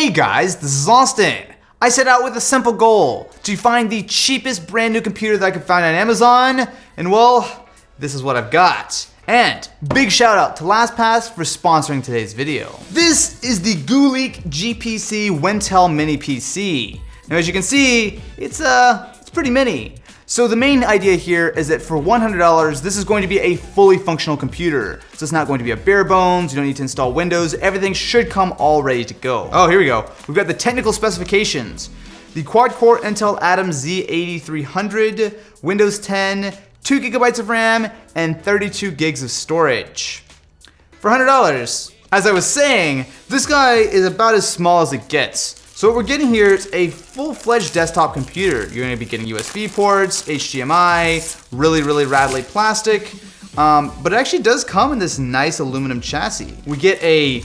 Hey guys, this is Austin. I set out with a simple goal, to find the cheapest brand new computer that I could find on Amazon, and well, this is what I've got. And big shout out to LastPass for sponsoring today's video. This is the GooLeak GPC Wintel Mini PC. Now as you can see, it's pretty mini. So the main idea here is that for $100, this is going to be a fully functional computer. So it's not going to be a bare bones, you don't need to install Windows, everything should come all ready to go. Oh, here we go. We've got the technical specifications. The quad-core Intel Atom Z8300, Windows 10, 2 GB of RAM, and 32 gigs of storage. For $100, as I was saying, this guy is about as small as it gets. So what we're getting here is a full-fledged desktop computer. You're gonna be getting USB ports, HDMI, really rattly plastic, but it actually does come in this nice aluminum chassis. We get a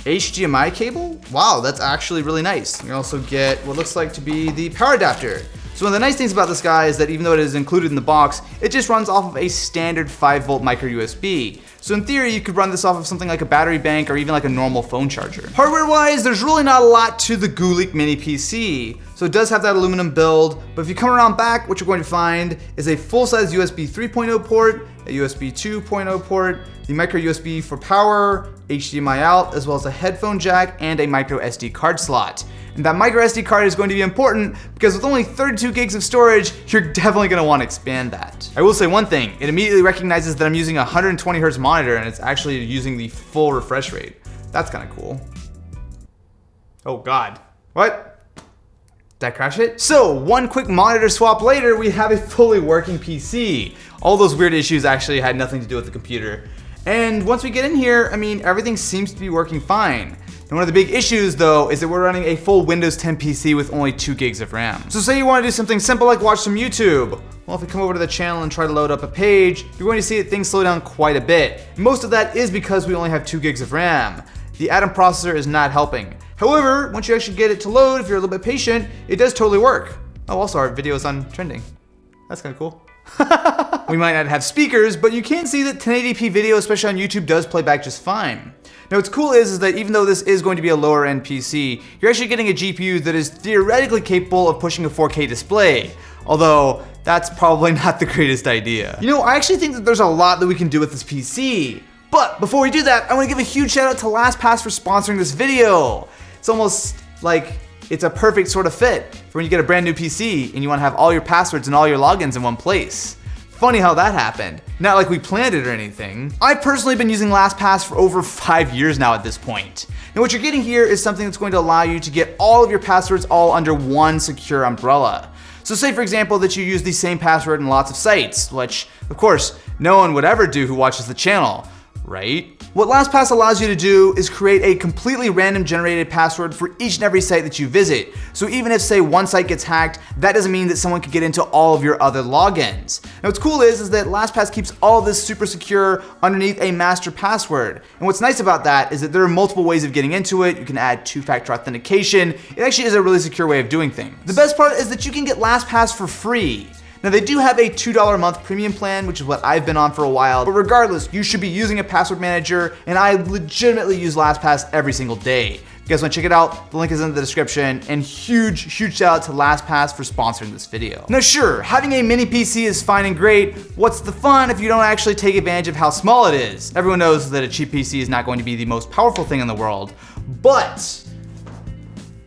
HDMI cable. Wow, that's actually really nice. You also get what looks like to be the power adapter. So one of the nice things about this guy is that even though it is included in the box, it just runs off of a standard 5-volt micro USB. So in theory, you could run this off of something like a battery bank or even like a normal phone charger. Hardware-wise, there's really not a lot to the GooLeak Mini PC. So it does have that aluminum build, but if you come around back, what you're going to find is a full-size USB 3.0 port, a USB 2.0 port, the micro USB for power, HDMI out, as well as a headphone jack and a micro SD card slot. And that micro SD card is going to be important because with only 32 gigs of storage, you're definitely going to want to expand that. I will say one thing, it immediately recognizes that I'm using a 120 Hz monitor and it's actually using the full refresh rate. That's kind of cool. Oh God, what? Did I crash it? So one quick monitor swap later, we have a fully working PC. All those weird issues actually had nothing to do with the computer. And once we get in here, I mean, everything seems to be working fine. And one of the big issues though is that we're running a full Windows 10 PC with only 2 gigs of RAM. So say you want to do something simple like watch some YouTube. Well, if we come over to the channel and try to load up a page, you're going to see that things slow down quite a bit. Most of that is because we only have 2 gigs of RAM. The Atom processor is not helping. However, once you actually get it to load, if you're a little bit patient, it does totally work. Oh, also our video is on trending. That's kind of cool. We might not have speakers, but you can see that 1080p video, especially on YouTube, does play back just fine. Now what's cool is that even though this is going to be a lower end PC, you're actually getting a GPU that is theoretically capable of pushing a 4K display. Although, that's probably not the greatest idea. You know, I actually think that there's a lot that we can do with this PC. But before we do that, I want to give a huge shout out to LastPass for sponsoring this video. It's almost like it's a perfect sort of fit for when you get a brand new PC and you want to have all your passwords and all your logins in one place. Funny how that happened. Not like we planned it or anything. I've personally been using LastPass for over 5 years now at this point. Now what you're getting here is something that's going to allow you to get all of your passwords all under one secure umbrella. So say for example that you use the same password in lots of sites, which of course no one would ever do who watches the channel, right? What LastPass allows you to do is create a completely random generated password for each and every site that you visit. So even if say one site gets hacked, that doesn't mean that someone could get into all of your other logins. Now what's cool is that LastPass keeps all of this super secure underneath a master password. And what's nice about that is that there are multiple ways of getting into it. You can add two-factor authentication. It actually is a really secure way of doing things. The best part is that you can get LastPass for free. Now they do have a $2 a month premium plan, which is what I've been on for a while, but regardless, you should be using a password manager, and I legitimately use LastPass every single day. If you guys want to check it out, the link is in the description, and huge shout out to LastPass for sponsoring this video. Now sure, having a mini PC is fine and great. What's the fun if you don't actually take advantage of how small it is? Everyone knows that a cheap PC is not going to be the most powerful thing in the world, but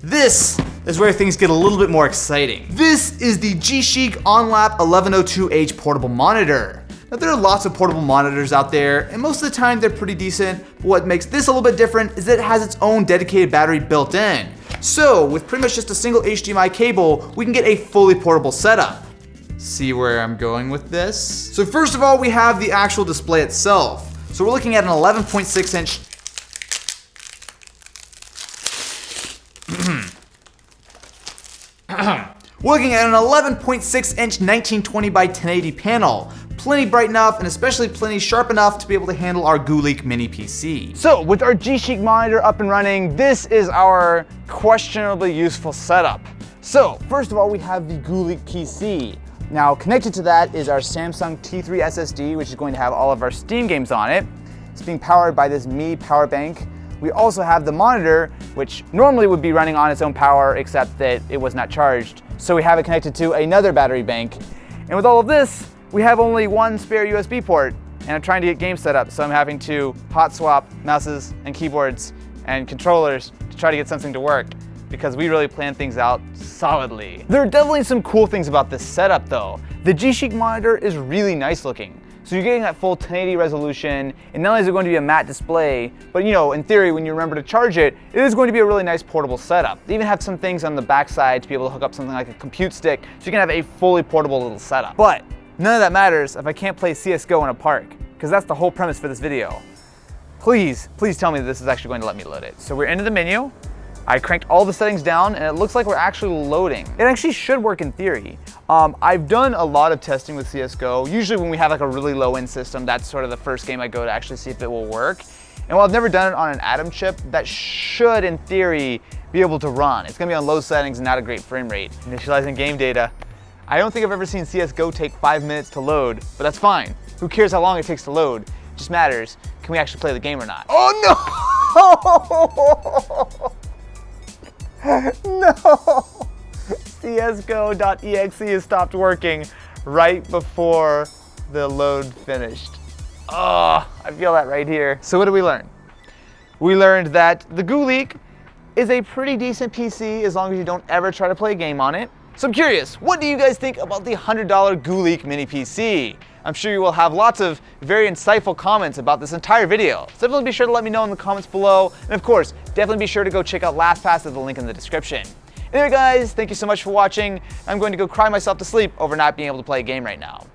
this is where things get a little bit more exciting. This is the G-Chic OnLap 1102H portable monitor. Now there are lots of portable monitors out there, and most of the time they're pretty decent, but what makes this a little bit different is that it has its own dedicated battery built in. So with pretty much just a single HDMI cable, we can get a fully portable setup. See where I'm going with this? So first of all, we have the actual display itself. So we're looking at an 11.6 inch We're looking at an 11.6 inch 1920 by 1080 panel. Plenty bright enough and especially plenty sharp enough to be able to handle our GooLeak Mini PC. So with our G-Chic monitor up and running, this is our questionably useful setup. So first of all, we have the GooLeak PC. Now connected to that is our Samsung T3 SSD, which is going to have all of our Steam games on it. It's being powered by this Mi power bank. We also have the monitor, which normally would be running on its own power, except that it was not charged. So we have it connected to another battery bank. And with all of this, we have only one spare USB port, and I'm trying to get games set up, so I'm having to hot swap mouses and keyboards and controllers to try to get something to work, because we really plan things out solidly. There are definitely some cool things about this setup though. The G-Chic monitor is really nice looking. So you're getting that full 1080 resolution, and not only is it going to be a matte display, but you know, in theory, when you remember to charge it, it is going to be a really nice portable setup. They even have some things on the backside to be able to hook up something like a compute stick, so you can have a fully portable little setup. But none of that matters if I can't play Csgo in a park, because that's the whole premise for this video. Please tell me that this is actually going to let me load it. So we're into the menu. I cranked all the settings down and it looks like we're actually loading. It actually should work in theory. I've done a lot of testing with Csgo. Usually when we have like a really low end system, that's sort of the first game I go to actually see if it will work. And while I've never done it on an Atom chip, that should in theory be able to run. It's gonna be on low settings and not a great frame rate. Initializing game data. I don't think I've ever seen Csgo take 5 minutes to load, but that's fine. Who cares how long it takes to load? It just matters, can we actually play the game or not? Oh no! No! Csgo.exe has stopped working right before the load finished. Oh, I feel that right here. So what did we learn? We learned that the GuLeak is a pretty decent PC as long as you don't ever try to play a game on it. So I'm curious, what do you guys think about the $100 GuLeak mini PC? I'm sure you will have lots of very insightful comments about this entire video. So definitely be sure to let me know in the comments below. And of course, definitely be sure to go check out LastPass at the link in the description. Anyway guys, thank you so much for watching. I'm going to go cry myself to sleep over not being able to play a game right now.